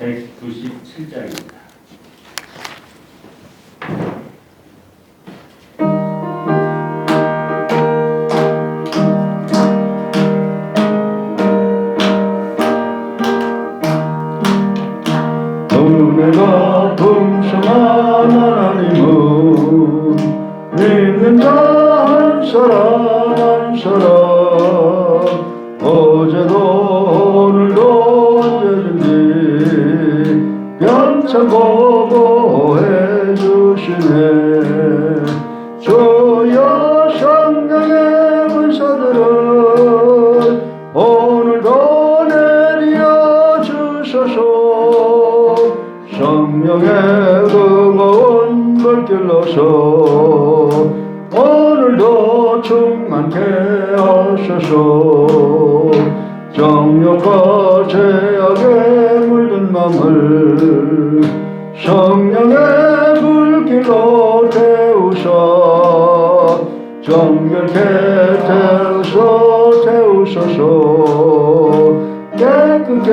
197장입니다. 은혜가 풍성한 하나님은 믿는 자 한 사람 한 사람 어제도 오늘도 언제든지 변찮고 보호해 주시네. 주여 성령의 은사들을 오늘도 내려 주소서. 성령의 뜨거운 불길로서 오늘도 충만케 하소서. 정욕과 죄악에 물든 맘을 성령의 불길로 태우사 정결케 태우소서. 깨끗게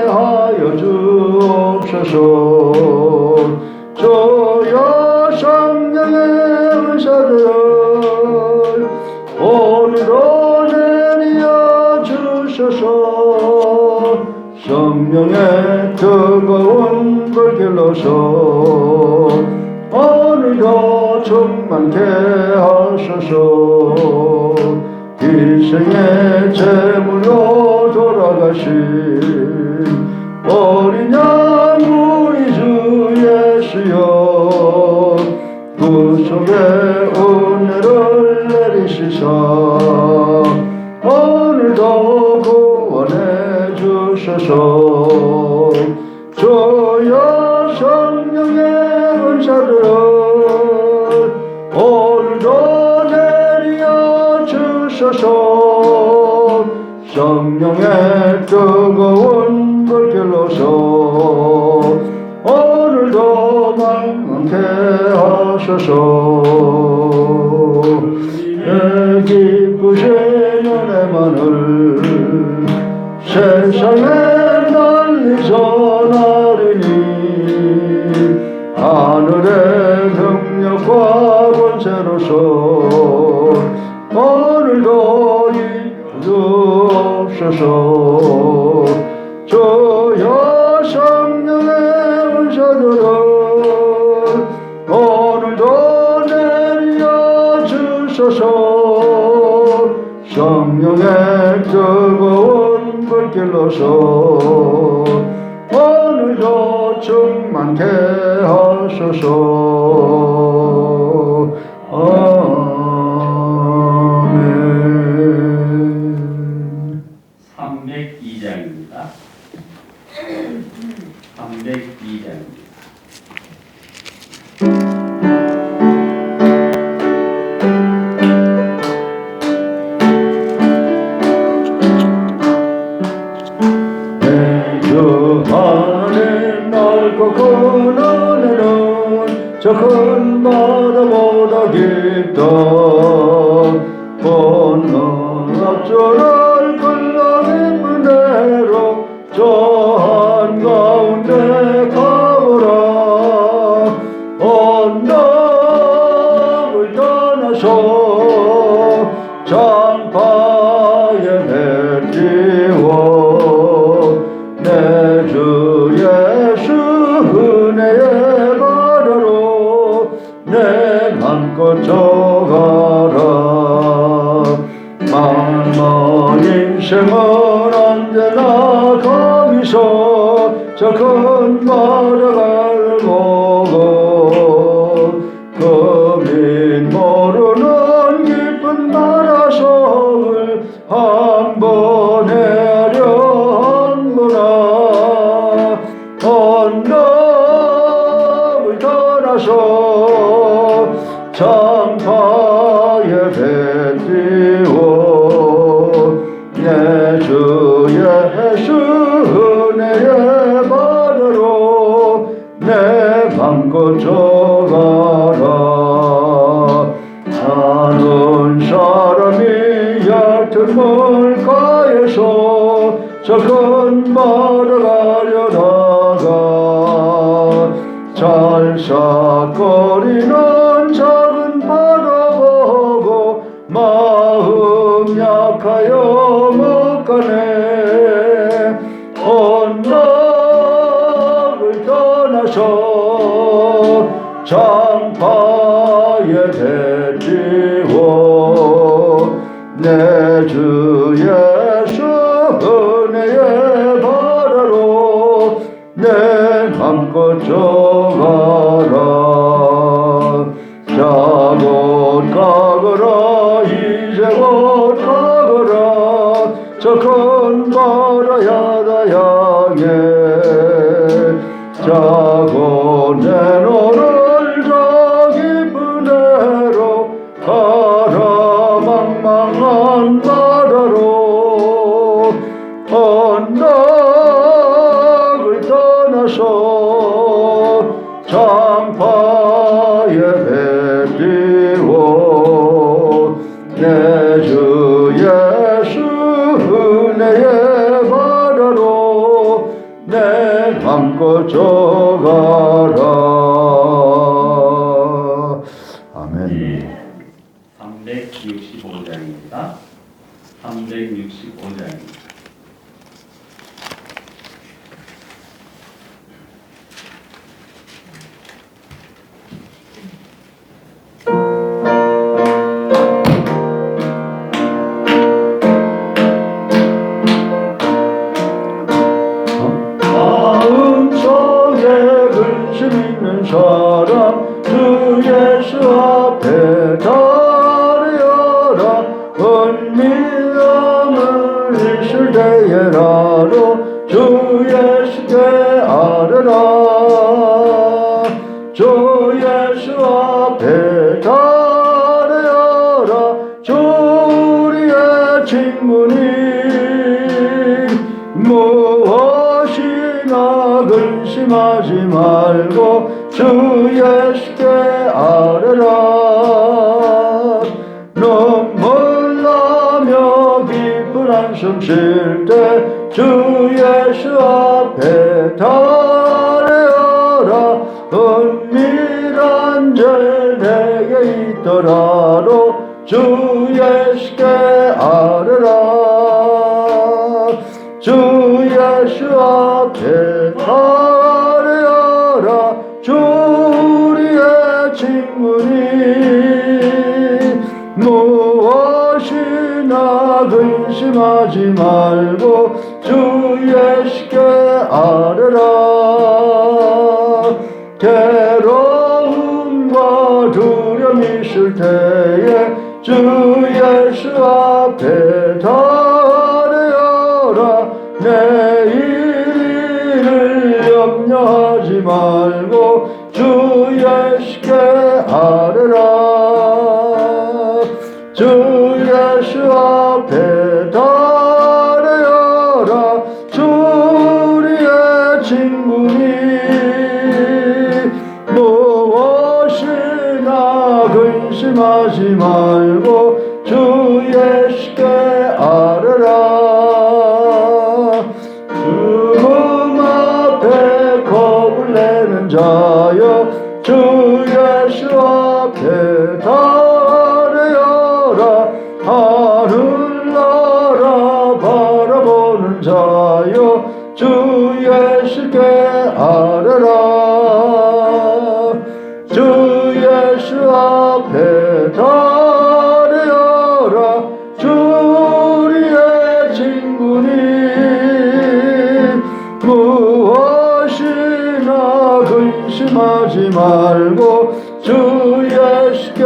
하여 주옵소서. 주여 성령의 은사들을 오늘도 내려 주소서. 성령의 뜨거운 불길로서 오늘도 충만케 하소서. 희생의 제물로 돌아가신 어린 양 우리 주 예수여, 구속의 은혜를 내리시사 오늘도 구원해 주소서. 주여 성령의 은사들을 오늘도 내려 주소서. 성령의 뜨거운 불길로서 오늘도 만만케 하소서. 내 기쁘신 은혜만을 세상에 널리 전하리니 하늘의 능력과 권세로서 오늘도 이루옵소서. 주여 성령의 은사들을 오늘도 내려 주소서. 성령의 뜨거운 불길로서 오늘도 충만케 하소서. 아멘. 302장입니다. 302장입니다. 주 하나님 넓고 큰 은혜는 저 큰 바다보다 깊다. 건너 앞줄을 끌러 깊은 대로 저 한가운데 가보라. 언덕을 떠나서 장파에 배 띄워 내 주 예수 은혜의 바다로 내 맘껏 져가라. 만만 인생은 언제나 거기서 저 큰 바다를 보고 금인 모르는 깊은 바다속을 한번 헤아려보라. 언덕을 떠나서 장파에 배 띄워 내 주 예수 은혜의 바다로 내 맘껏 져가라. 아는 사람이 얕은 물가에서 저 큰 바다 가려다가 어리는 작은 바라보고 마음 약하여 못 가네. 언덕을 떠나서 장파에 대지고 내 주 예수 은혜의 바다로 내 맘껏 져가라. 자 곧 가거라 이제 곧 가거라 저 큰 바다야다 향해. 자 곧 내 너를 저 깊은 데로 가라. 망망한 바다로 언덕을 떠나서 장파에 뱉고 내 주 예수 은혜의 바다로 내 맘껏 져가라. 아멘. 365장입니다. 365장입니다. 마음속에 근심 있는 사람 주 예수 앞에 달려라. 은밀함을 있을 때에라도 주 예수께 아뢰라. 주 예수 앞에 달려라. 주 우리의 친구니 무엇이나 근심하지 말고 주 예수께 아뢰라. 눈물 나며 깊은 한숨 쉴 때 주 예수 앞에 달려라. 은밀한 죄 내게 있더라도 주 예수께 아뢰라. 주 예수 앞에 달려라. 주 우리의 친구니 무엇이나 근심하지 말고 주 예수께 아뢰라. 괴로움과 두려움 있을 때에 주 예수 앞에 달려라. 내일을 염려하지 말고 주 예수께 아뢰라. 주 예수 앞에 달려라. 주 우리의 친구니 무엇이나 근심하지 말고 주 예수께 아뢰라. 죽음 앞에 겁을 내는 자여 주 예수 앞에 달려라. 하늘나라 바라보는 자여 주 예수께 아뢰라. 주 예수 앞에 달려라. 주 우리의 친구니 무엇이나 근심하지 말고 주 예수께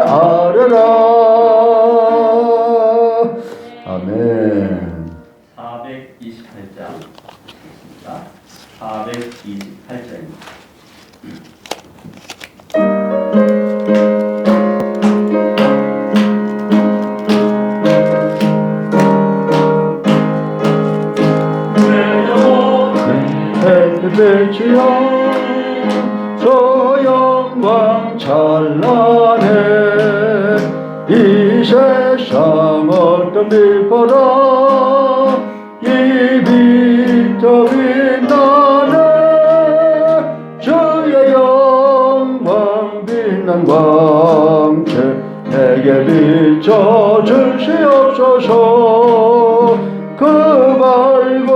아뢰라. 아멘. 428장 428장입니다. 빛이여 저 영광 찬란해. 이 세상 어떤 빛보다 이 빛 더 빛나네. 주의 영광 빛 비춰 주시옵소서. 그 밝은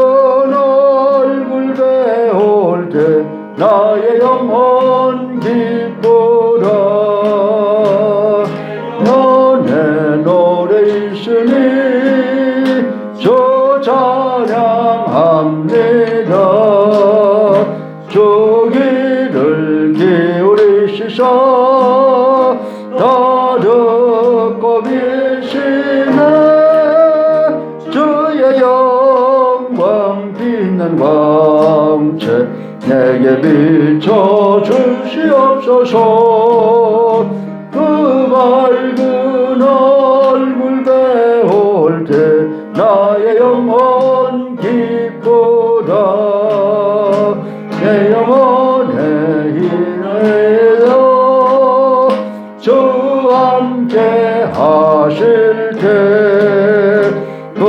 얼굴 배울 때 나의 영혼 기쁘라. 너의 노래 있으니 저 찬양합니다. 주 귀를 기울이시사 다 듣고 계시네. 주의 영광 빛난 광채 내게 비춰 주시옵소서. 그 밝은 얼굴 배울 때 나의 영혼 기쁘다. 내 영혼의 희망이여 주 함께 하실 때 그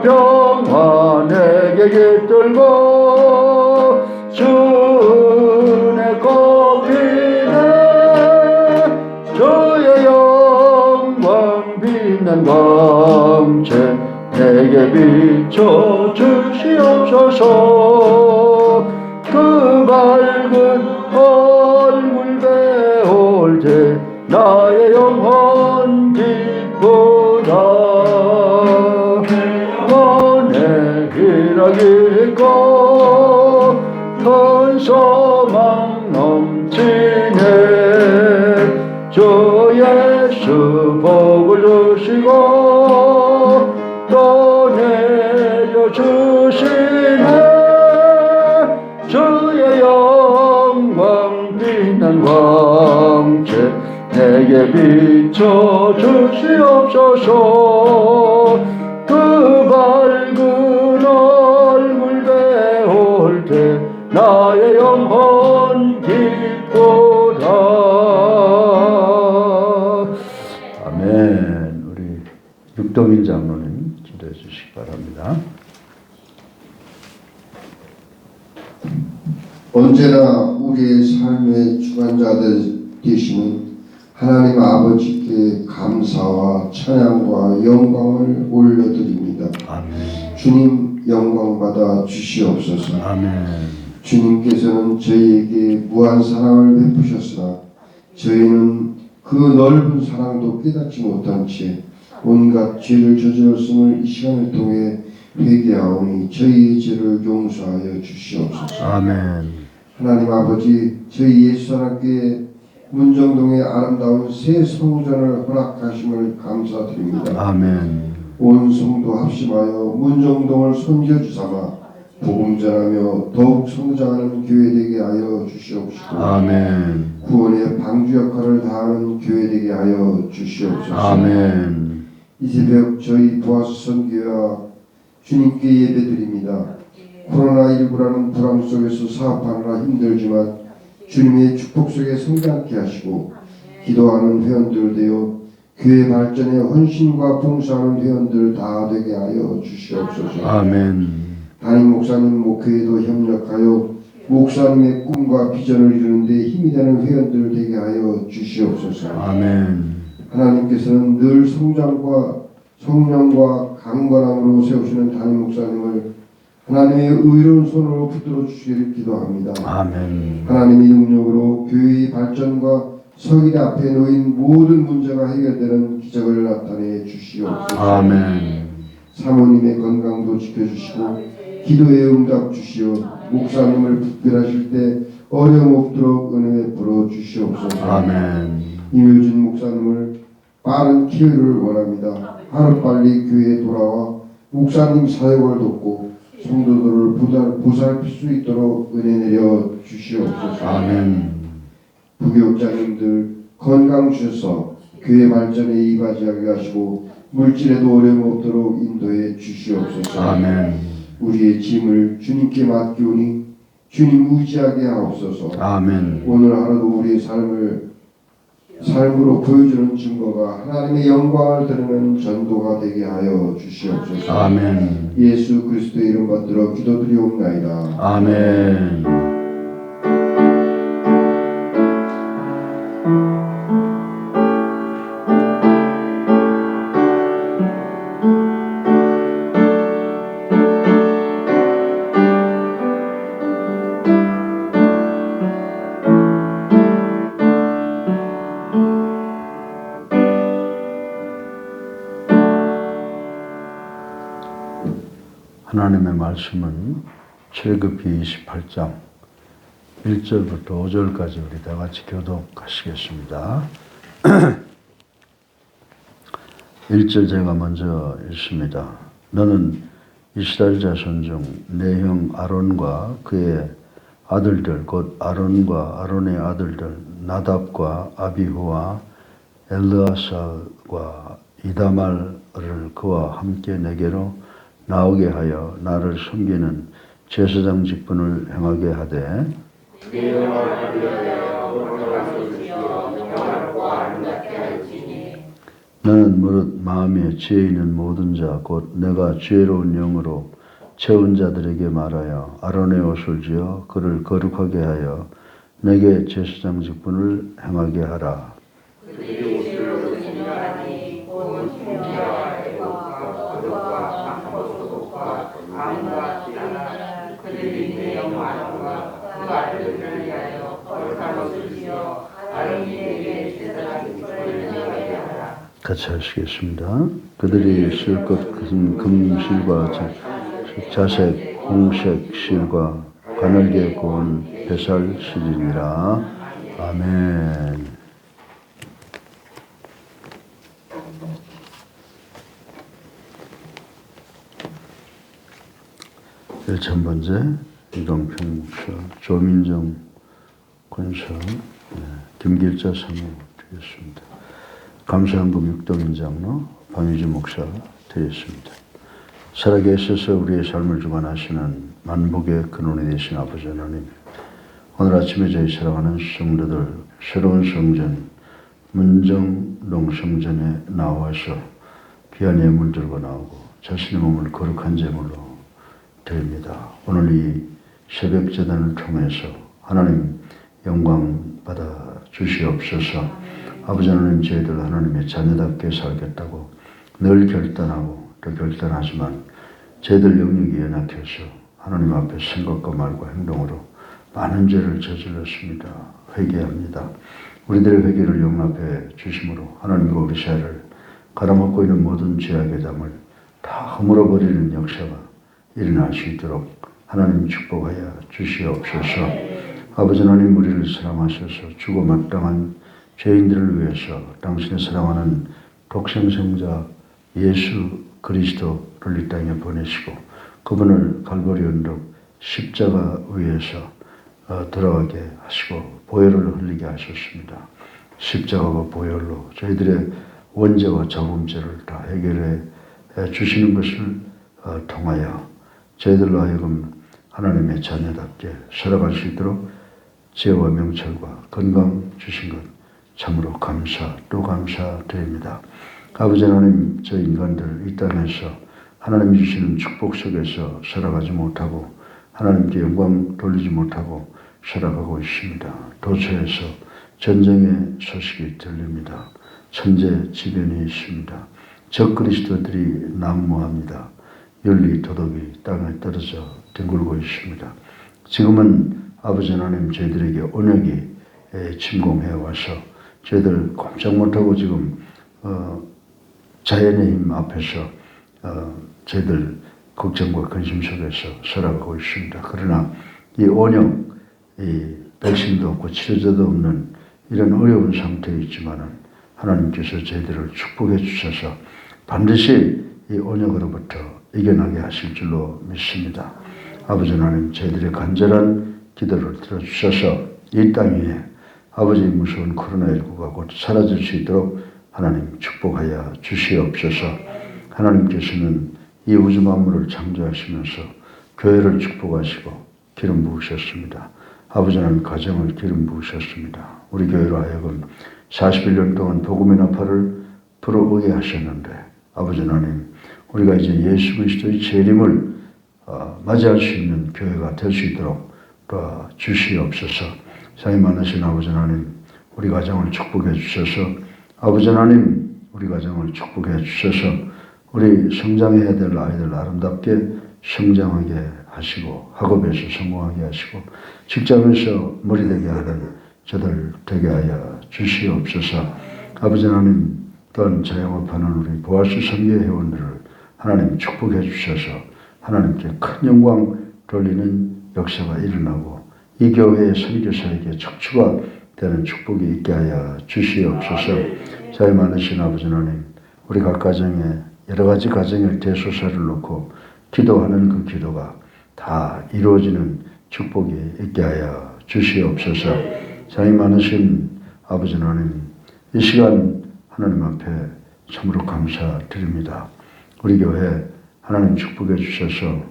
평화 내게 깃들고 주의 꽃피네. 주의 영광 빛난 광채 내게 비춰 주시옵소서. 그 밝은 얼굴 배울 때 나의 영혼 기쁘다. 영혼의 희락이 있고 큰 소망 넘치네. 주 예수 복을 주시고 또 내려주시네. 주의 영광 빛난 광채 내게 비춰 주시옵소서. 그 밝은 얼굴 배울 때 나의 영혼 기쁘다. 아멘. 우리 육동인 장로님 기도해 주시기 바랍니다. 언제나 우리의 삶의 주관자 되시는 하나님 아버지께 감사와 찬양과 영광을 올려드립니다. 아멘. 주님 영광 받아 주시옵소서. 아멘. 주님께서는 저희에게 무한 사랑을 베푸셨으나 저희는 그 넓은 사랑도 깨닫지 못한 채 온갖 죄를 저질렀음을 이 시간을 통해 회개하오니 저희의 죄를 용서하여 주시옵소서. 아멘. 하나님 아버지, 저희 예수사랑교회 문정동의 아름다운 새 성전을 허락하심을 감사드립니다. 아멘. 온 성도 합심하여 문정동을 선교주삼아 복음 전하며 더욱 성장하는 교회 되게 하여 주시옵시고 아멘. 구원의 방주 역할을 다하는 교회 되게 하여 주시옵소서. 아멘. 이 새벽 저희 보아스 선교회와 주님께 예배드립니다. 코로나19라는 불황 속에서 사업하느라 힘들지만 주님의 축복 속에 성장케 하시고 기도하는 회원들 되어 교회 발전에 헌신과 봉사하는 회원들 다 되게 하여 주시옵소서. 아멘. 담임 목사님 목회에도 협력하여 목사님의 꿈과 비전을 이루는데 힘이 되는 회원들 되게 하여 주시옵소서. 아멘. 하나님께서는 늘 성장과 성령과 강건함으로 세우시는 담임 목사님을 하나님의 의로운 손으로 붙들어 주시기를 기도합니다. 아멘. 하나님의 능력으로 교회의 발전과 서기대 앞에 놓인 모든 문제가 해결되는 기적을 나타내 주시옵소서. 아멘. 사모님의 건강도 지켜주시고 기도의 응답 주시어 목사님을 붙들하실 때 어려움 없도록 은혜 베풀어 주시옵소서. 아멘. 임효진 목사님을 빠른 쾌유를 원합니다. 하루빨리 교회에 돌아와 목사님 사역을 돕고 성도들을 보살필 수 있도록 은혜 내려 주시옵소서. 아멘. 부교육자님들 건강 주셔서 교회 발전에 이바지하게 하시고 물질에도 어려움 없도록 인도해 주시옵소서. 아멘. 우리의 짐을 주님께 맡기오니 주님 의지하게 하옵소서. 아멘. 오늘 하루도 우리의 삶으로 보여주는 증거가 하나님의 영광을 드리는 전도가 되게 하여 주시옵소서. 아멘. 예수 그리스도의 이름 받들어 기도드리옵나이다. 아멘. 하나님의 말씀은 출애굽기 28장 1절부터 5절까지 우리 다 같이 교독하시겠습니다. 1절 제가 먼저 읽습니다. 너는 이스라엘 자손 중 내 형 아론과 그의 아들들 곧 아론과 아론의 아들들 나답과 아비후와 엘르아살과 이다말을 그와 함께 내게로 나오게 하여 나를 섬기는 제사장 직분을 행하게 하되 너는 무릇 마음에 지혜 있는 모든 자 곧 내가 지혜로운 영으로 채운 자들에게 말하여 아론의 옷을 지어 그를 거룩하게 하여 내게 제사장 직분을 행하게 하라. 같이 하시겠습니다. 그들이 쓸 것 금실과 자색, 홍색 실과 가늘게 구운 벼살 실이니라. 아멘. 첫 번째 이동평 목사, 조민정 권사, 김길자 사모 드렸습니다. 감사한금 육동인 장로 방유진 목사 드렸습니다. 살아계셔서 우리의 삶을 주관하시는 만복의 근원이 되신 아버지 하나님, 오늘 아침에 저희 사랑하는 성도들 새로운 성전 문정동 성전에 나와서 귀한 예물 들고 나오고 자신의 몸을 거룩한 제물로 드립니다. 오늘 이 새벽 제단을 통해서 하나님 영광 받아 주시옵소서. 아버지 하나님, 저희들 하나님의 자녀답게 살겠다고 늘 결단하고 또 결단하지만 저희들 영역이 연약해서 하나님 앞에 생각과 말과 행동으로 많은 죄를 저질렀습니다. 회개합니다. 우리들의 회개를 용납해 주심으로 하나님과 우리 사회를 갈아먹고 있는 모든 죄악의 담을 다 허물어버리는 역사가 일어날 수 있도록 하나님 축복하여 주시옵소서. 아버지 하나님, 우리를 사랑하셔서 죽어 마땅한 죄인들을 위해서 당신의 사랑하는 독생성자 예수 그리스도를 이 땅에 보내시고 그분을 갈보리 언덕 십자가 위에서 돌아가게 하시고 보혈을 흘리게 하셨습니다. 십자가와 보혈로 저희들의 원죄와 잡음죄를 다 해결해 주시는 것을 통하여 저희들로 하여금 하나님의 자녀답게 살아갈 수 있도록 지혜와 명철과 건강 주신 것 참으로 또 감사드립니다. 아버지 하나님, 저 인간들 이 땅에서 하나님 주시는 축복 속에서 살아가지 못하고 하나님께 영광 돌리지 못하고 살아가고 있습니다. 도처에서 전쟁의 소식이 들립니다. 천재지변이 있습니다. 적그리스도들이 난무합니다. 윤리 도덕이 땅에 떨어져 뒹굴고 있습니다. 지금은 아버지 하나님, 저희들에게 언약이 침공해 와서 저희들 꼼짝 못하고 지금 자연의 힘 앞에서 저희들 걱정과 근심 속에서 살아가고 있습니다. 그러나 이 언약, 이 백신도 없고 치료제도 없는 이런 어려운 상태에 있지만은 하나님께서 저희들을 축복해 주셔서 반드시 이 언약으로부터 이겨나게 하실 줄로 믿습니다. 아버지 하나님, 저희들의 간절한 기도를 들어주셔서 이 땅 위에 아버지의 무서운 코로나19가 곧 사라질 수 있도록 하나님 축복하여 주시옵소서. 하나님께서는 이 우주 만물을 창조하시면서 교회를 축복하시고 기름 부으셨습니다. 아버지 하나님, 가정을 기름 부으셨습니다. 우리 교회로 하여금 41년 동안 복음의 나팔을 불어오게 하셨는데 아버지 하나님, 우리가 이제 예수 그리스도의 재림을 맞이할 수 있는 교회가 될 수 있도록 주시옵소서. 사이 많으신 아버지 하나님, 우리 가정을 축복해 주셔서 아버지 하나님, 우리 가정을 축복해 주셔서 우리 성장해야 될 아이들 아름답게 성장하게 하시고 학업에서 성공하게 하시고 직장에서 머리 되게 하는 저들 되게 하여 주시옵소서. 아버지 하나님, 또한 자영업하는 우리 보아스 선교 회원들을 하나님 축복해 주셔서 하나님께 큰 영광 돌리는 역사가 일어나고 이 교회의 선교사에게 척추가 되는 축복이 있게 하여 주시옵소서. 자유 많으신 아버지 하나님, 우리 각 가정에 여러 가지 가정의 대소사를 놓고 기도하는 그 기도가 다 이루어지는 축복이 있게 하여 주시옵소서. 자유 많으신 아버지 하나님, 이 시간 하나님 앞에 참으로 감사드립니다. 우리 교회 하나님 축복해 주셔서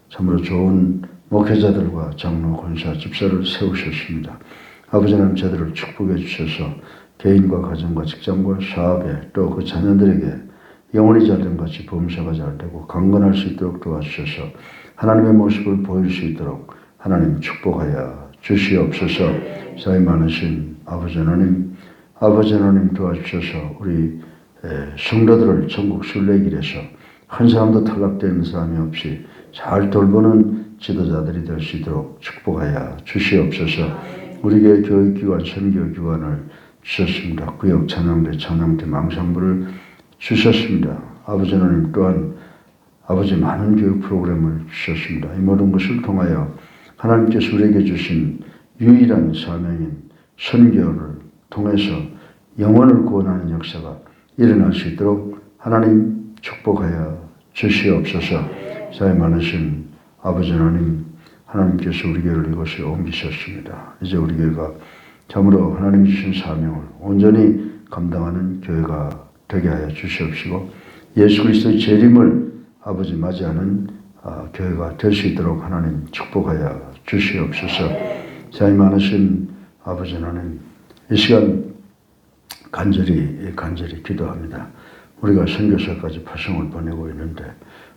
참으로 좋은 목회자들과 장로, 권사, 집사를 세우셨습니다. 아버지 하나님 저들을 축복해 주셔서 개인과 가정과 직장과 사업에 또 그 자녀들에게 영혼이 잘된 같이 범사가 잘되고 강건할 수 있도록 도와주셔서 하나님의 모습을 보일 수 있도록 하나님 축복하여 주시옵소서. 사이 많으신 아버지 하나님 도와주셔서 우리 성도들을 전국 순례길에서 한 사람도 탈락되는 사람이 없이 잘 돌보는 지도자들이 될 수 있도록 축복하여 주시옵소서. 우리 교회 교육기관, 선교기관을 주셨습니다. 구역 찬양대 망상부를 주셨습니다. 아버지 하나님 또한 아버지 많은 교육 프로그램을 주셨습니다. 이 모든 것을 통하여 하나님께서 우리에게 주신 유일한 사명인 선교를 통해서 영혼을 구원하는 역사가 일어날 수 있도록 하나님 축복하여 주시옵소서. 사이 많으신 아버지 하나님께서 우리 교회를 이곳에 옮기셨습니다. 이제 우리 교회가 참으로 하나님 주신 사명을 온전히 감당하는 교회가 되게 하여 주시옵시고 예수 그리스도의 재림을 아버지 맞이하는 교회가 될 수 있도록 하나님 축복하여 주시옵소서. 사이 많으신 아버지 하나님, 이 시간 간절히 기도합니다. 우리가 선교사까지 파송을 보내고 있는데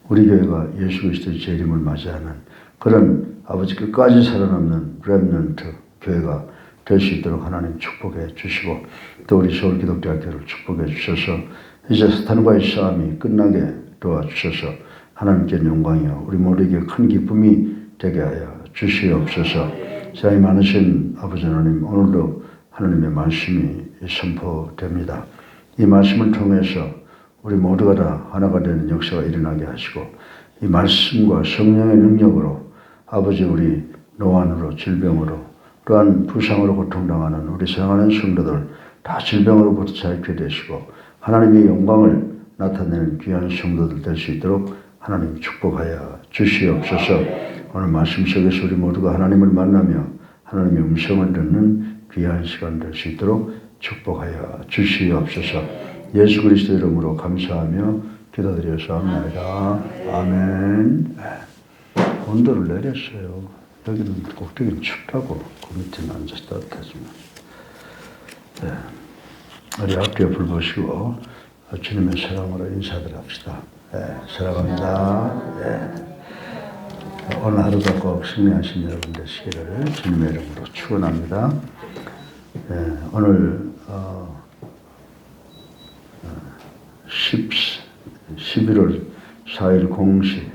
우리 교회가 예수 그리스도의 재림을 맞이하는 그런 아버지 끝까지 살아남는 렘넌트 교회가 될 수 있도록 하나님 축복해 주시고 또 우리 서울기독대학교를 축복해 주셔서 이제 사탄과의 싸움이 끝나게 도와주셔서 하나님께 영광이요 우리 모두에게 큰 기쁨이 되게 하여 주시옵소서. 사이 많으신 아버지 하나님, 오늘도 하나님의 말씀이 선포됩니다. 이 말씀을 통해서 우리 모두가 다 하나가 되는 역사가 일어나게 하시고 이 말씀과 성령의 능력으로 아버지 우리 노안으로 질병으로 또한 부상으로 고통당하는 우리 사랑하는 성도들 다 질병으로부터 자유케 되시고 하나님의 영광을 나타내는 귀한 성도들 될 수 있도록 하나님 축복하여 주시옵소서. 오늘 말씀 속에서 우리 모두가 하나님을 만나며 하나님의 음성을 듣는 귀한 시간 될 수 있도록 축복하여 주시옵소서. 예수 그리스도 이름으로 감사하며 기도드렸사옵나이다. 아멘. 온도를 내렸어요. 여기는 꼭대기는 춥다고 그 밑에는 앉아서 따뜻하지만. 네. 우리 앞뒤에 불 보시고 주님의 사랑으로 인사들 합시다. 네. 사랑합니다. 네. 오늘 하루도 꼭 승리하신 여러분 되시기를 주님의 이름으로 축원합니다. 네. 오늘 11월 4일 공시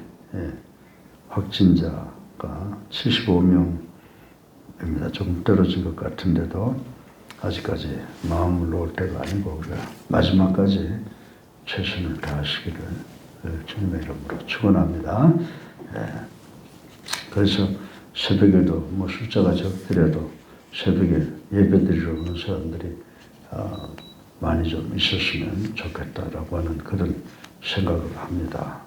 확진자가 75명입니다. 조금 떨어진 것 같은데도 아직까지 마음을 놓을 때가 아니고 우리가 마지막까지 최선을 다하시기를 주님의 이름으로 축원합니다. 그래서 새벽에도 뭐 숫자가 적더라도 새벽에 예배드리러 오는 사람들이 많이 좀 있었으면 좋겠다라고 하는 그런 생각을 합니다.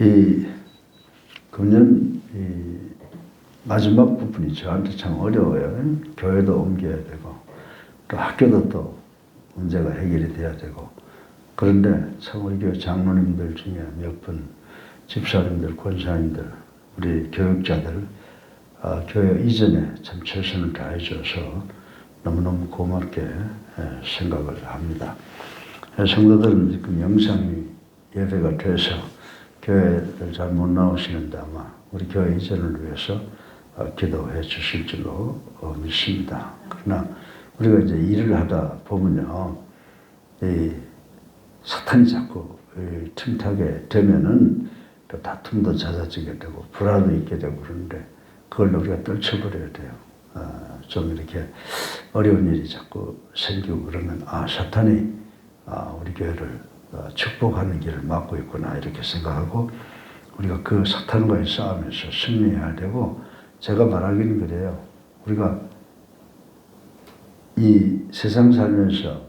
이 금년 마지막 부분이 저한테 참 어려워요. 교회도 옮겨야 되고 또 학교도 또 문제가 해결이 돼야 되고 그런데 참 우리 교회 장로님들 중에 몇 분 집사님들, 권사님들, 우리 교육자들 교회 이전에 참 최선을 다해줘서 너무너무 고맙게 생각을 합니다. 성도들은 지금 영상이 예배가 돼서 교회를 잘 못 나오시는데 아마 우리 교회 이전을 위해서 기도해 주실 줄로 믿습니다. 그러나 우리가 이제 일을 하다 보면요, 이 사탄이 자꾸 틈타게 되면은 또 다툼도 잦아지게 되고 불화도 있게 되고 그러는데 그걸 우리가 떨쳐버려야 돼요. 좀 이렇게 어려운 일이 자꾸 생기고 그러면 사탄이 우리 교회를 축복하는 길을 막고 있구나 이렇게 생각하고 우리가 그 사탄과의 싸움에서 승리해야 되고, 제가 말하기는 그래요. 우리가 이 세상 살면서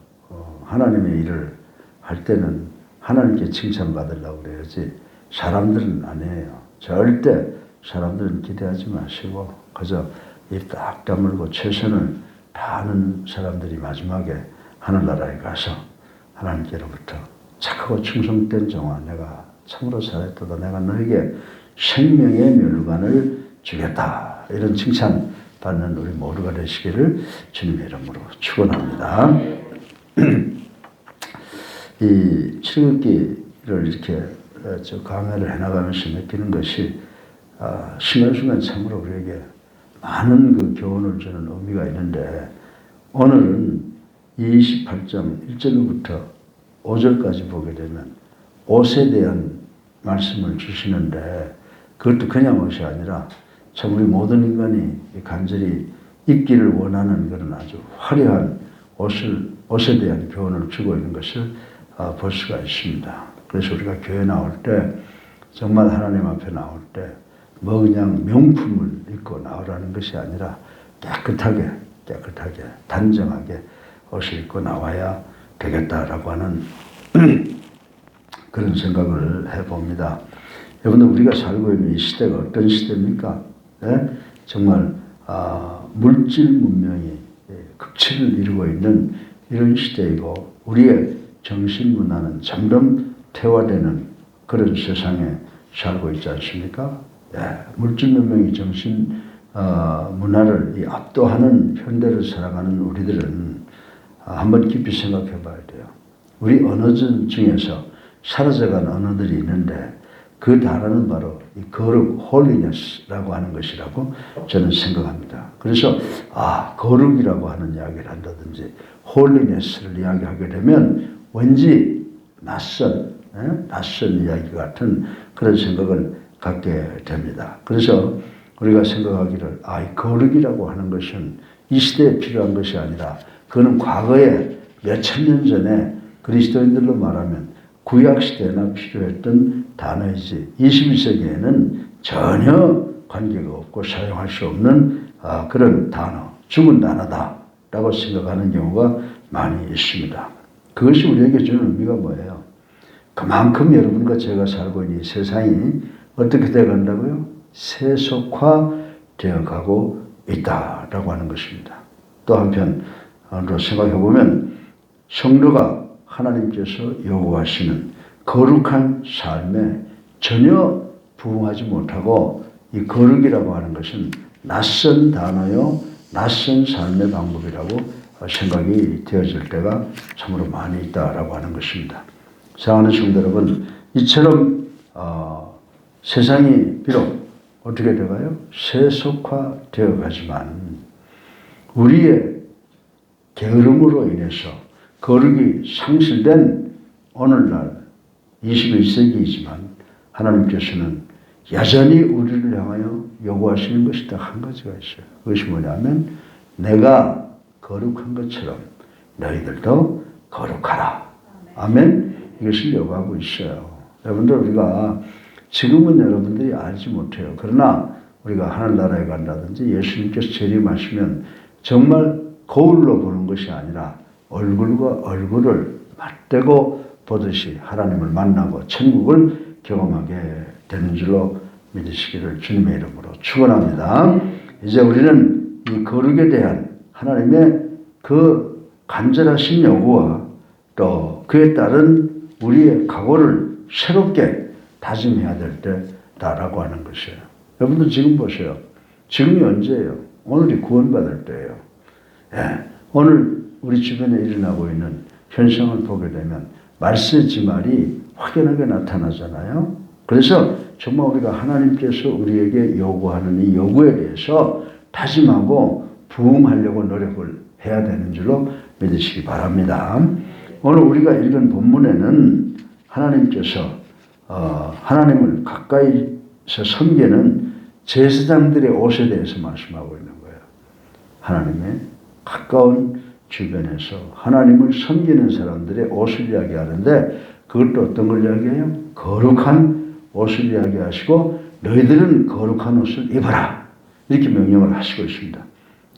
하나님의 일을 할 때는 하나님께 칭찬받으려고 그래야지 사람들은 아니에요. 절대 사람들은 기대하지 마시고 그저 입 딱 다물고 최선을 다하는 사람들이 마지막에 하늘나라에 가서 하나님께로부터 착하고 충성된 종아, 내가 참으로 잘했도다. 내가 너에게 생명의 멸관을 주겠다. 이런 칭찬 받는 우리 모두가 되시기를 주님의 이름으로 축원합니다. 이 출애굽기를 이렇게 강해를 해나가면서 느끼는 것이 순간순간 참으로 우리에게 많은 그 교훈을 주는 의미가 있는데, 오늘은 28장 1절부터 5절까지 보게 되면 옷에 대한 말씀을 주시는데, 그것도 그냥 옷이 아니라 참 우리 모든 인간이 간절히 입기를 원하는 그런 아주 화려한 옷에 대한 교훈을 주고 있는 것을 볼 수가 있습니다. 그래서 우리가 교회 나올 때, 정말 하나님 앞에 나올 때 뭐 그냥 명품을 입고 나오라는 것이 아니라 깨끗하게 단정하게 옷을 입고 나와야 되겠다라고 하는 그런 생각을 해봅니다. 여러분들, 우리가 살고 있는 이 시대가 어떤 시대입니까? 네? 정말 물질 문명이 극치를 이루고 있는 이런 시대이고, 우리의 정신 문화는 점점 퇴화되는 그런 세상에 살고 있지 않습니까? 물질 문명이 정신 문화를 압도하는 현대를 살아가는 우리들은 한번 깊이 생각해 봐야 돼요. 우리 언어 중에서 사라져간 언어들이 있는데, 그 단어는 바로 이 거룩, 홀리네스라고 하는 것이라고 저는 생각합니다. 그래서 거룩이라고 하는 이야기를 한다든지 홀리네스를 이야기하게 되면 왠지 낯선 이야기 같은 그런 생각을 갖게 됩니다. 그래서 우리가 생각하기를 이 거룩이라고 하는 것은 이 시대에 필요한 것이 아니라, 그거는 과거에 몇천 년 전에 그리스도인들로 말하면 구약시대나 필요했던 단어이지 21세기에는 전혀 관계가 없고 사용할 수 없는 그런 단어, 죽은 단어다라고 생각하는 경우가 많이 있습니다. 그것이 우리에게 주는 의미가 뭐예요? 그만큼 여러분과 제가 살고 있는 이 세상이 어떻게 되어간다고요? 세속화되어 가고 있다라고 하는 것입니다. 또 한편으로 생각해 보면 성도가 하나님께서 요구하시는 거룩한 삶에 전혀 부응하지 못하고, 이 거룩이라고 하는 것은 낯선 단어요, 낯선 삶의 방법이라고 생각이 되어질 때가 참으로 많이 있다라고 하는 것입니다. 사랑하는 성도 여러분, 이처럼 세상이 비록 어떻게 되어가요? 세속화되어 가지만 우리의 게으름으로 인해서 거룩이 상실된 오늘날 21세기이지만 하나님께서는 여전히 우리를 향하여 요구하시는 것이 딱 한 가지가 있어요. 그것이 뭐냐면, 내가 거룩한 것처럼 너희들도 거룩하라. 아멘. 이것을 요구하고 있어요. 여러분들, 우리가 지금은 여러분들이 알지 못해요. 그러나 우리가 하늘나라에 간다든지 예수님께서 재림하시면 정말 거울로 보는 것이 아니라 얼굴과 얼굴을 맞대고 보듯이 하나님을 만나고 천국을 경험하게 되는 줄로 믿으시기를 주님의 이름으로 축원합니다. 이제 우리는 이 거룩에 대한 하나님의 그 간절하신 요구와 또 그에 따른 우리의 각오를 새롭게 다짐해야 될 때다라고 하는 것이에요. 여러분들 지금 보세요. 지금이 언제예요? 오늘이 구원받을 때예요. 오늘 우리 주변에 일어나고 있는 현상을 보게 되면 말세 지말이 확연하게 나타나잖아요. 그래서 정말 우리가 하나님께서 우리에게 요구하는 이 요구에 대해서 다짐하고 부응하려고 노력을 해야 되는 줄로 믿으시기 바랍니다. 오늘 우리가 읽은 본문에는 하나님께서 하나님을 가까이서 섬기는 제사장들의 옷에 대해서 말씀하고 있는 거예요. 하나님의 가까운 주변에서 하나님을 섬기는 사람들의 옷을 이야기하는데, 그것도 어떤 걸 이야기해요? 거룩한 옷을 이야기하시고 너희들은 거룩한 옷을 입어라 이렇게 명령을 하시고 있습니다.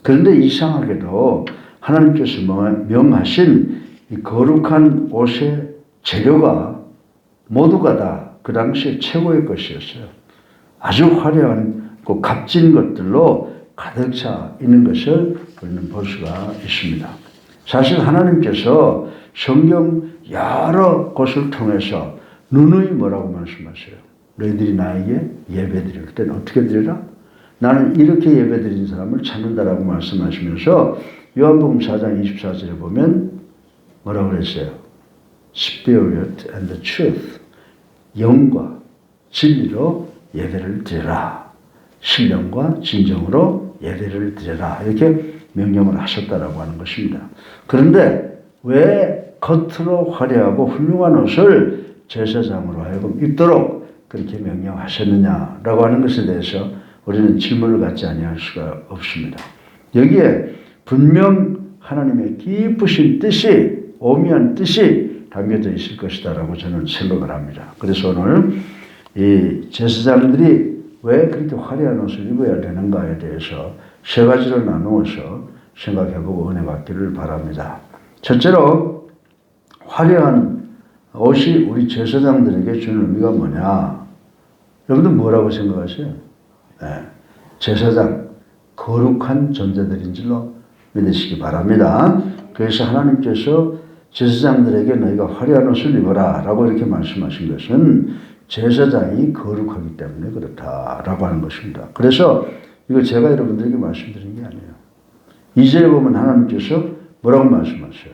그런데 이상하게도 하나님께서 명하신 이 거룩한 옷의 재료가 모두가 다 그 당시에 최고의 것이었어요. 아주 화려한 그 값진 것들로 가득 차 있는 것을 우리는 볼 수가 있습니다. 사실 하나님께서 성경 여러 곳을 통해서 누누이 뭐라고 말씀하세요? 너희들이 나에게 예배 드릴 때는 어떻게 드리라? 나는 이렇게 예배 드린 사람을 찾는다라고 말씀하시면서 요한복음 4장 24절에 보면 뭐라고 그랬어요? Spirit and the truth. 영과 진리로 예배를 드려라. 신령과 진정으로 예배를 드려라. 이렇게 명령을 하셨다라고 하는 것입니다. 그런데 왜 겉으로 화려하고 훌륭한 옷을 제사장으로 하여금 입도록 그렇게 명령하셨느냐라고 하는 것에 대해서 우리는 질문을 갖지 아니할 수가 없습니다. 여기에 분명 하나님의 깊으신 뜻이, 오묘한 뜻이 담겨져 있을 것이다라고 저는 생각을 합니다. 그래서 오늘 이 제사장들이 왜 그렇게 화려한 옷을 입어야 되는가에 대해서 세 가지로 나누어서 생각해보고 은혜 받기를 바랍니다. 첫째로 화려한 옷이 우리 제사장들에게 주는 의미가 뭐냐? 여러분들 뭐라고 생각하세요? 네. 제사장, 거룩한 존재들인 줄로 믿으시기 바랍니다. 그래서 하나님께서 제사장들에게 너희가 화려한 옷을 입어라 라고 이렇게 말씀하신 것은 제사장이 거룩하기 때문에 그렇다라고 하는 것입니다. 그래서 이거 제가 여러분들에게 말씀드린 게 아니에요. 2절에 보면 하나님께서 뭐라고 말씀하세요?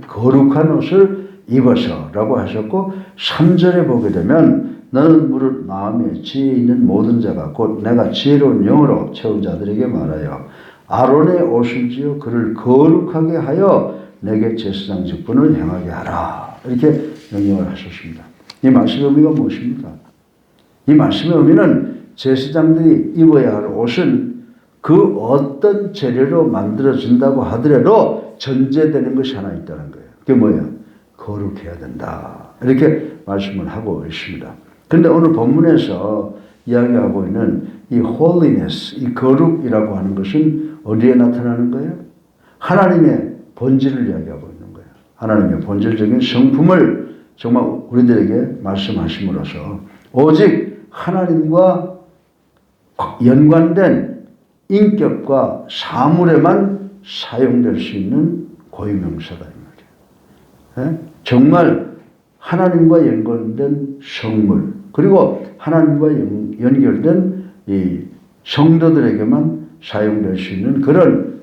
거룩한 옷을 입어서 라고 하셨고 3절에 보게 되면 너는 무릇 마음에 지혜 있는 모든 자가 곧 내가 지혜로운 영으로 채운 자들에게 말하여 아론의 옷을 지어 그를 거룩하게 하여 내게 제사장 직분을 행하게 하라. 이렇게 명령을 하셨습니다. 이 말씀의 의미가 무엇입니까? 이 말씀의 의미는 제사장들이 입어야 할 옷은 그 어떤 재료로 만들어진다고 하더라도 전제되는 것이 하나 있다는 거예요. 그게 뭐예요? 거룩해야 된다. 이렇게 말씀을 하고 있습니다. 그런데 오늘 본문에서 이야기하고 있는 이 holiness, 이 거룩이라고 하는 것은 어디에 나타나는 거예요? 하나님의 본질을 이야기하고 있는 거예요. 하나님의 본질적인 성품을 정말 우리들에게 말씀하심으로써 오직 하나님과 연관된 인격과 사물에만 사용될 수 있는 고유명사다 이 말이에요. 정말 하나님과 연관된 성물 그리고 하나님과 연결된 이 성도들에게만 사용될 수 있는 그런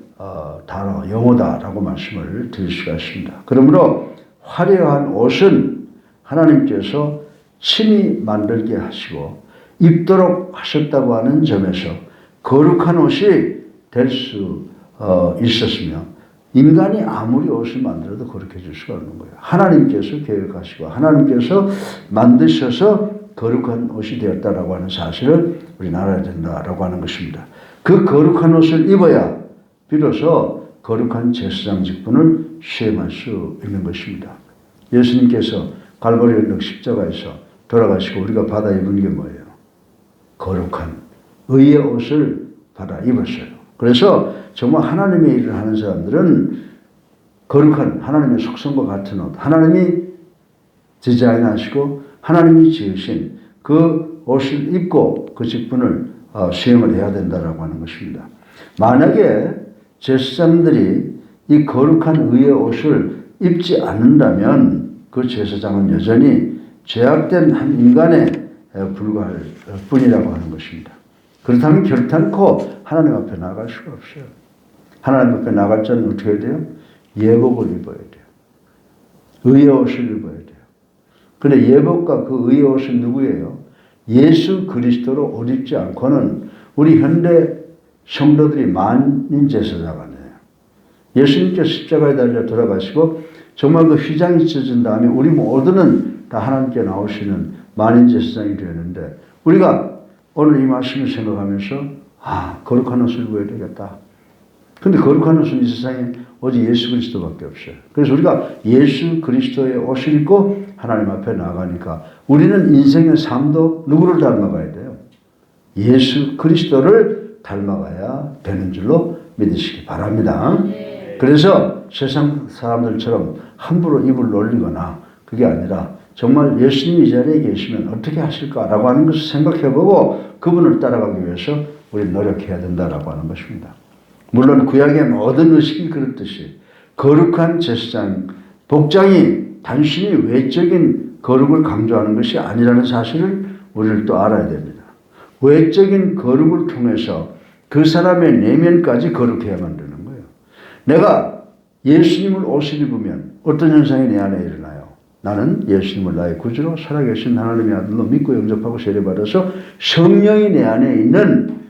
단어, 용어다라고 말씀을 드릴 수가 있습니다. 그러므로 화려한 옷은 하나님께서 친히 만들게 하시고 입도록 하셨다고 하는 점에서 거룩한 옷이 될 수 있었으며 인간이 아무리 옷을 만들어도 거룩해 질 수가 없는 거예요. 하나님께서 계획하시고 하나님께서 만드셔서 거룩한 옷이 되었다라고 하는 사실을 우리는 알아야 된다라고 하는 것입니다. 그 거룩한 옷을 입어야 비로소 거룩한 제사장 직분을 수행할 수 있는 것입니다. 예수님께서 갈보리 언덕 십자가에서 돌아가시고 우리가 받아 입은 게 뭐예요? 거룩한 의의 옷을 받아 입었어요. 그래서 정말 하나님의 일을 하는 사람들은 거룩한 하나님의 속성과 같은 옷, 하나님이 디자인하시고 하나님이 지으신 그 옷을 입고 그 직분을 수행을 해야 된다라고 하는 것입니다. 만약에 제사장들이 이 거룩한 의의 옷을 입지 않는다면 그 제사장은 여전히 죄악된 한 인간에 불과할 뿐이라고 하는 것입니다. 그렇다면 결단코 하나님 앞에 나갈 수가 없어요. 하나님 앞에 나갈 자는 어떻게 해야 돼요? 예복을 입어야 돼요. 의의 옷을 입어야 돼요. 그런데 예복과 그 의의 옷은 누구예요? 예수 그리스도로 옷 입지 않고는 우리 현대 성도들이 만인 제사장 아니에요. 예수님께서 십자가에 달려 돌아가시고 정말 그 휘장이 찢어진 다음에 우리 모두는 다 하나님께 나오시는 만인 제사장이 되었는데 우리가 오늘 이 말씀을 생각하면서 거룩한 옷을 입어야 되겠다. 근데 거룩한 옷은 이 세상에 오직 예수 그리스도밖에 없어요. 그래서 우리가 예수 그리스도의 옷을 입고 하나님 앞에 나가니까 우리는 인생의 삶도 누구를 닮아가야 돼요? 예수 그리스도를 닮아가야 되는 줄로 믿으시기 바랍니다. 그래서 세상 사람들처럼 함부로 입을 놀리거나 그게 아니라 정말 예수님이 이 자리에 계시면 어떻게 하실까라고 하는 것을 생각해보고 그분을 따라가기 위해서 우리는 노력해야 된다라고 하는 것입니다. 물론 구약의 모든 의식이 그렇듯이 거룩한 제사장, 복장이 단순히 외적인 거룩을 강조하는 것이 아니라는 사실을 우리를 또 알아야 됩니다. 외적인 거룩을 통해서 그 사람의 내면까지 거룩해야만 되는 거예요. 내가 예수님을 옷을 입으면 어떤 현상이 내 안에 일어나요? 나는 예수님을 나의 구주로 살아계신 하나님의 아들로 믿고 영접하고 세례받아서 성령이 내 안에 있는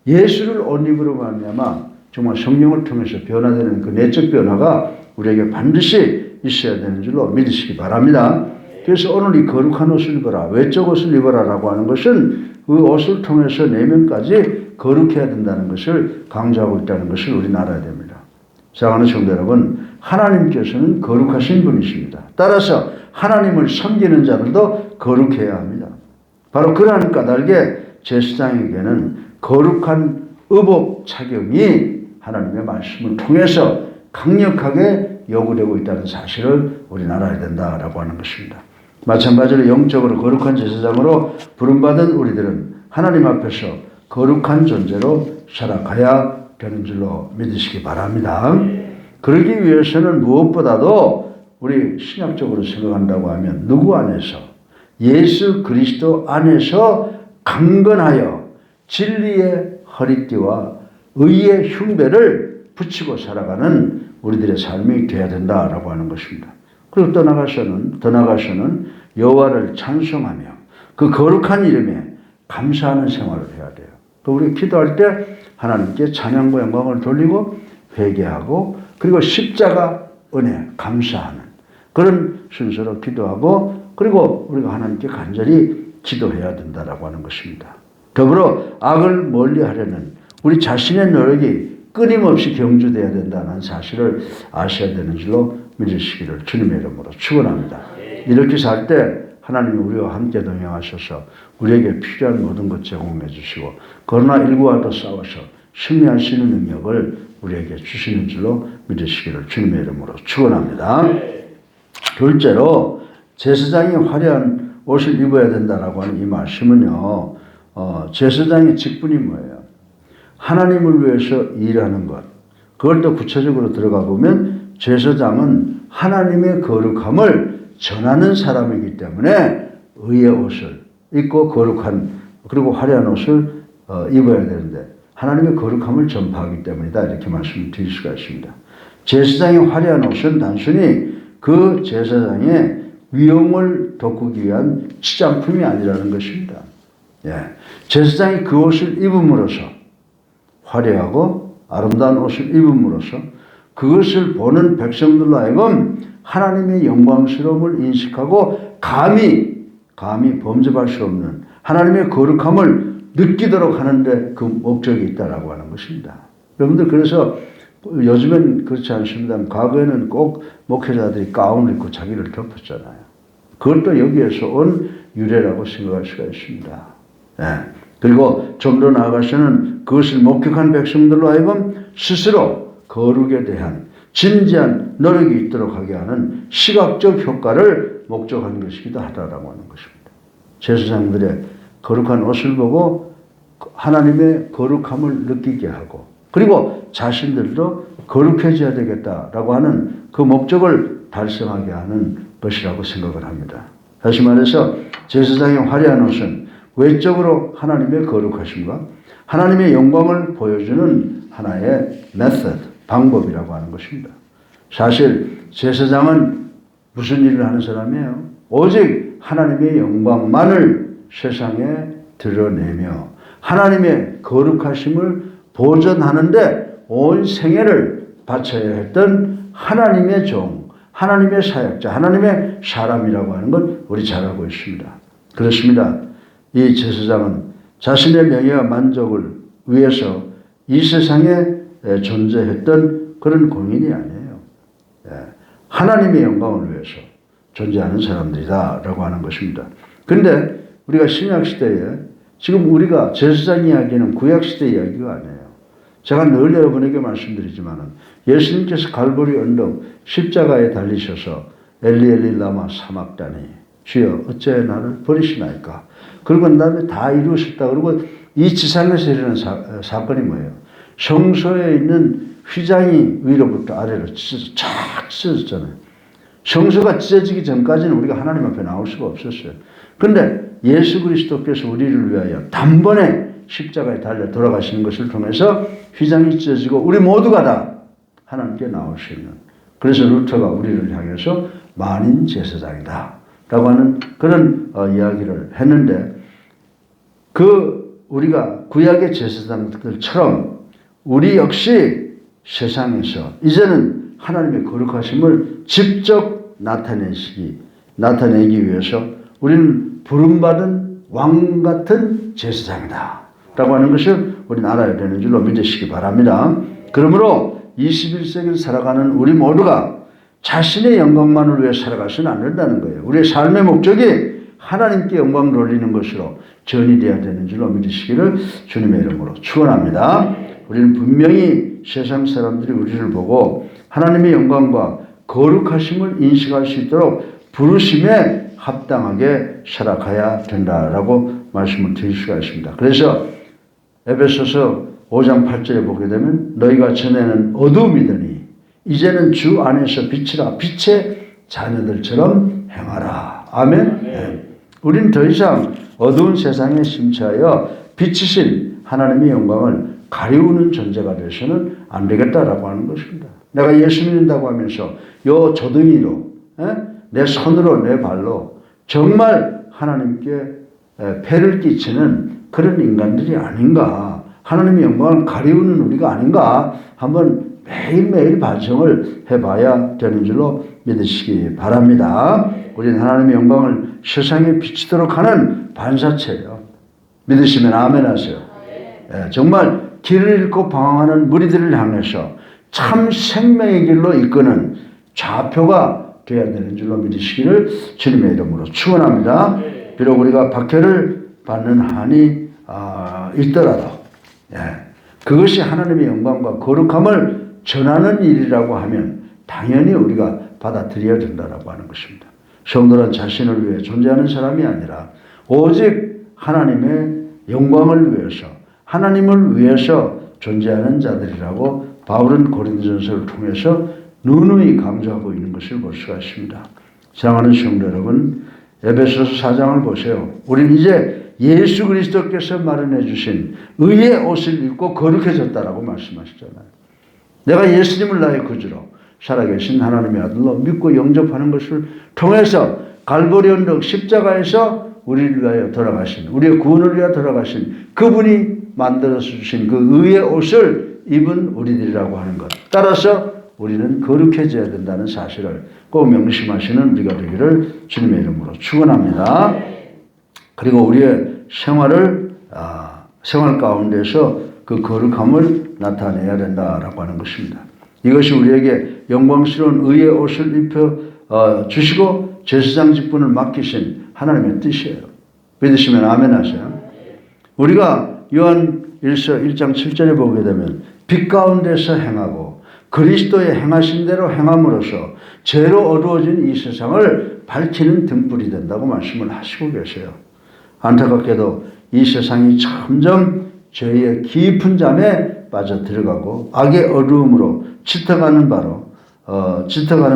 예수를 옷 입으로 말미암아 정말 성령을 통해서 변화되는 그 내적 변화가 우리에게 반드시 있어야 되는 줄로 믿으시기 바랍니다. 그래서 오늘 이 거룩한 옷을 입어라, 외적 옷을 입어라라고 하는 것은 그 옷을 통해서 내면까지 거룩해야 된다는 것을 강조하고 있다는 것을 우리는 알아야 됩니다. 사랑하는 성도 여러분, 하나님께서는 거룩하신 분이십니다. 따라서 하나님을 섬기는 자들도 거룩해야 합니다. 바로 그러한 까닭에 제사장에게는 거룩한 의복 착용이 하나님의 말씀을 통해서 강력하게 요구되고 있다는 사실을 우리는 알아야 된다라고 하는 것입니다. 마찬가지로 영적으로 거룩한 제사장으로 부름받은 우리들은 하나님 앞에서 거룩한 존재로 살아가야 되는 줄로 믿으시기 바랍니다. 그러기 위해서는 무엇보다도 우리 신약적으로 생각한다고 하면 누구 안에서? 예수 그리스도 안에서 강건하여 진리의 허리띠와 의의 흉배를 붙이고 살아가는 우리들의 삶이 되어야 된다라고 하는 것입니다. 그리고 더 나아가서는 여호와를 찬송하며 그 거룩한 이름에 감사하는 생활을 해야 돼요. 또 우리 기도할 때 하나님께 찬양과 영광을 돌리고 회개하고 그리고 십자가 은혜 감사하는 그런 순서로 기도하고 그리고 우리가 하나님께 간절히 기도해야 된다라고 하는 것입니다. 더불어 악을 멀리하려는 우리 자신의 노력이 끊임없이 경주되어야 된다는 사실을 아셔야 되는 줄로 믿으시기를 주님의 이름으로 축원합니다. 이렇게 살 때 하나님이 우리와 함께 동행하셔서 우리에게 필요한 모든 것 제공해 주시고 코로나19와도 싸워서 승리할 수 있는 능력을 우리에게 주시는 줄로 믿으시기를 주님의 이름으로 축원합니다. 둘째로 제사장이 화려한 옷을 입어야 된다라고 하는 이 말씀은요. 제사장의 직분이 뭐예요? 하나님을 위해서 일하는 것. 그걸 또 구체적으로 들어가 보면 제사장은 하나님의 거룩함을 전하는 사람이기 때문에 의의 옷을 입고 거룩한 그리고 화려한 옷을 입어야 되는데 하나님의 거룩함을 전파하기 때문이다. 이렇게 말씀을 드릴 수가 있습니다. 제사장의 화려한 옷은 단순히 그 제사장의 위용을 돋구기 위한 치장품이 아니라는 것입니다. 제사장이 그 옷을 입음으로써 화려하고 아름다운 옷을 입음으로써 그것을 보는 백성들로 하여금 하나님의 영광스러움을 인식하고 감히 범접할 수 없는 하나님의 거룩함을 느끼도록 하는데 그 목적이 있다라고 하는 것입니다. 여러분들 그래서 요즘엔 그렇지 않습니다. 과거에는 꼭 목회자들이 가운을 입고 자기를 덮었잖아요. 그것도 여기에서 온 유래라고 생각할 수가 있습니다. 그리고 좀 더 나아가서는 그것을 목격한 백성들로 하여금 스스로 거룩에 대한 진지한 노력이 있도록 하게 하는 시각적 효과를 목적한 것이기도 하다라고 하는 것입니다. 제사장들의 거룩한 옷을 보고 하나님의 거룩함을 느끼게 하고 그리고 자신들도 거룩해져야 되겠다라고 하는 그 목적을 달성하게 하는 것이라고 생각을 합니다. 다시 말해서 제사장의 화려한 옷은 외적으로 하나님의 거룩하심과 하나님의 영광을 보여주는 하나의 메소드, 방법이라고 하는 것입니다. 사실 제사장은 무슨 일을 하는 사람이에요? 오직 하나님의 영광만을 세상에 드러내며 하나님의 거룩하심을 보존하는데 온 생애를 바쳐야 했던 하나님의 종, 하나님의 사역자, 하나님의 사람이라고 하는 것 우리 잘 알고 있습니다. 그렇습니다. 이 제사장은 자신의 명예와 만족을 위해서 이 세상에 존재했던 그런 공인이 아니에요. 하나님의 영광을 위해서 존재하는 사람들이다라고 하는 것입니다. 그런데 우리가 신약시대에 지금 우리가 제사장 이야기는 구약시대 이야기가 아니에요. 제가 늘 여러분에게 말씀드리지만 예수님께서 갈보리 언덕 십자가에 달리셔서 엘리 엘리 라마 사막다니 주여 어째 나를 버리시나이까. 그리고 난 다음에 다 이루셨다. 그리고 이 지상에서 일어난 사건이 뭐예요? 성소에 있는 휘장이 위로부터 아래로 찢어져 쫙 찢어졌잖아요. 성소가 찢어지기 전까지는 우리가 하나님 앞에 나올 수가 없었어요. 그런데 예수 그리스도께서 우리를 위하여 단번에 십자가에 달려 돌아가시는 것을 통해서 휘장이 찢어지고 우리 모두가 다 하나님께 나올 수 있는, 그래서 루터가 우리를 향해서 만인 제사장이다 라고 하는 그런 이야기를 했는데, 우리가 구약의 제사장들처럼 우리 역시 세상에서 이제는 하나님의 거룩하심을 직접 나타내기 위해서 우리는 부름받은 왕 같은 제사장이다 라고 하는 것을 우리는 알아야 되는 줄로 믿으시기 바랍니다. 그러므로 21세기를 살아가는 우리 모두가 자신의 영광만을 위해 살아가서는 안 된다는 거예요. 우리의 삶의 목적이 하나님께 영광을 돌리는 것으로 전이되어야 되는 줄로 믿으시기를 주님의 이름으로 축원합니다. 우리는 분명히 세상 사람들이 우리를 보고 하나님의 영광과 거룩하심을 인식할 수 있도록 부르심에 합당하게 살아가야 된다라고 말씀을 드릴 수가 있습니다. 그래서 에베소서 5장 8절에 보게 되면 너희가 전에는 어두움이더니 이제는 주 안에서 빛이라 빛의 자녀들처럼 행하라. 아멘. 네. 우리는 더 이상 어두운 세상에 심취하여 빛이신 하나님의 영광을 가리우는 존재가 되어서는 안 되겠다라고 하는 것입니다. 내가 예수 믿는다고 하면서 요 조등이로 내 손으로 내 발로 정말 하나님께 폐를 끼치는 그런 인간들이 아닌가, 하나님의 영광을 가리우는 우리가 아닌가 한번 매일매일 반성을 해봐야 되는 줄로 믿으시기 바랍니다. 우리는 하나님의 영광을 세상에 비치도록 하는 반사체예요. 믿으시면 아멘 하세요. 정말 길을 잃고 방황하는 무리들을 향해서 참 생명의 길로 이끄는 좌표가 되어야 되는 줄로 믿으시기를 주님의 이름으로 축원합니다. 비록 우리가 박해를 받는 한이 있더라도 그것이 하나님의 영광과 거룩함을 전하는 일이라고 하면 당연히 우리가 받아들여야 된다라고 하는 것입니다. 성도란 자신을 위해 존재하는 사람이 아니라 오직 하나님의 영광을 위해서, 하나님을 위해서 존재하는 자들이라고 바울은 고린도전서를 통해서 누누이 강조하고 있는 것을 볼 수가 있습니다. 사랑하는 성도 여러분, 에베소서 4장을 보세요. 우리는 이제 예수 그리스도께서 마련해 주신 의의 옷을 입고 거룩해졌다라고 말씀하시잖아요. 내가 예수님을 나의 구주로 살아계신 하나님의 아들로 믿고 영접하는 것을 통해서 갈보리 언덕 십자가에서 우리를 위하여 돌아가신, 우리의 구원을 위하여 돌아가신 그분이 만들어서 주신 그 의의 옷을 입은 우리들이라고 하는 것. 따라서 우리는 거룩해져야 된다는 사실을 꼭 명심하시는 우리가 되기를 주님의 이름으로 축원합니다. 그리고 우리의 생활 가운데서 그 거룩함을 나타내야 된다라고 하는 것입니다. 이것이 우리에게 영광스러운 의의 옷을 입혀 주시고 제사장 직분을 맡기신 하나님의 뜻이에요. 믿으시면 아멘 하세요. 우리가 요한 1장 7절에 보게 되면 빛 가운데서 행하고 그리스도의 행하신 대로 행함으로써 죄로 어두워진 이 세상을 밝히는 등불이 된다고 말씀을 하시고 계세요. 안타깝게도 이 세상이 점점 죄의 깊은 잠에 빠져 들어가고 악의 어두움으로 짙어가는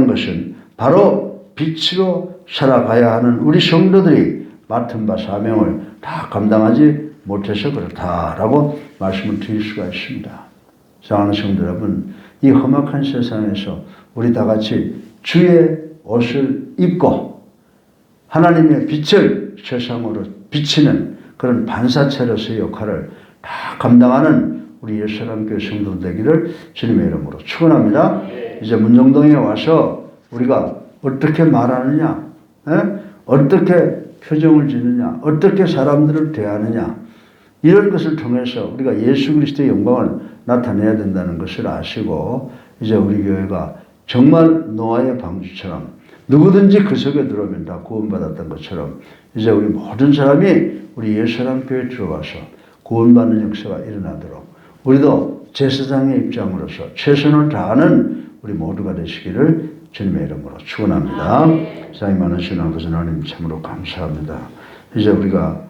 것은 바로 빛으로 살아가야 하는 우리 성도들이 맡은 바 사명을 다 감당하지 못해서 그렇다라고 말씀을 드릴 수가 있습니다. 사랑하는 성도 여러분, 이 험악한 세상에서 우리 다 같이 주의 옷을 입고 하나님의 빛을 세상으로 비치는 그런 반사체로서의 역할을 다 감당하는 우리 예수님교회 성도 되기를 주님의 이름으로 축원합니다. 이제 문정동에 와서 우리가 어떻게 말하느냐, 어떻게 표정을 짓느냐, 어떻게 사람들을 대하느냐, 이런 것을 통해서 우리가 예수 그리스도의 영광을 나타내야 된다는 것을 아시고 이제 우리 교회가 정말 노아의 방주처럼 누구든지 그 속에 들어오면 다 구원받았던 것처럼 이제 우리 모든 사람이 우리 예수사랑교회에 들어와서 구원받는 역사가 일어나도록 우리도 제사장의 입장으로서 최선을 다하는 우리 모두가 되시기를 주님의 이름으로 축원합니다. 사랑이 많으신 아버지 하나님 참으로 감사합니다. 이제 우리가